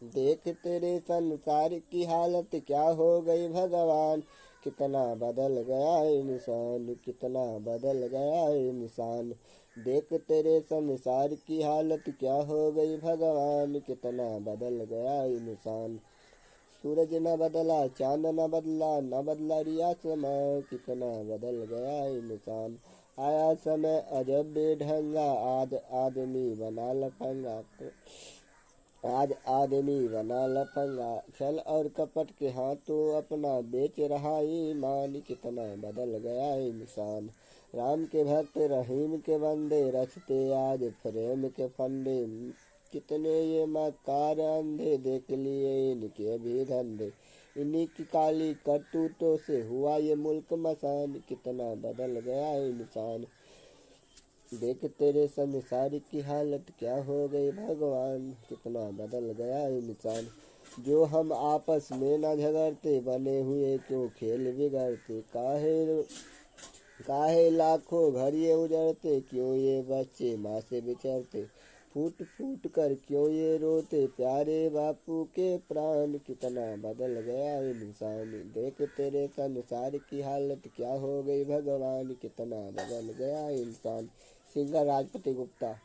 देख तेरे संसार की हालत क्या हो गई भगवान, कितना बदल गया इंसान, कितना बदल गया इंसान। देख तेरे संसार की हालत क्या हो गई भगवान, कितना बदल गया इंसान। सूरज न बदला, चांद न बदला, न बदला रिया समय, कितना बदल गया इंसान। आया समय अजब बेढंगा, आज आदमी बना लफंगा, आज आदमी बना लफंगा। छल और कपट के हाथों अपना बेच रहा ईमान, कितना बदल गया इंसान। राम के भक्त रहीम के बंदे, रचते आज प्रेम के फंदे, कितने ये मकार अंधे, देख लिए इनके भी धंधे। इन्हीं की काली करतूतों से हुआ ये मुल्क मसान, कितना बदल गया इंसान। देख तेरे संसार की हालत क्या हो गई भगवान, कितना बदल गया इंसान। जो हम आपस में न झगड़ते, बने हुए क्यों खेल बिगड़ते। काहे लाखों घर ये उजड़ते, क्यों ये बच्चे माँ से बिछड़ते। फूट फूट कर क्यों ये रोते, प्यारे बापू के प्राण, कितना बदल गया इंसान। देख तेरे संसार की हालत क्या हो गई भगवान, कितना बदल गया इंसान। सिंगर राजपति गुप्ता।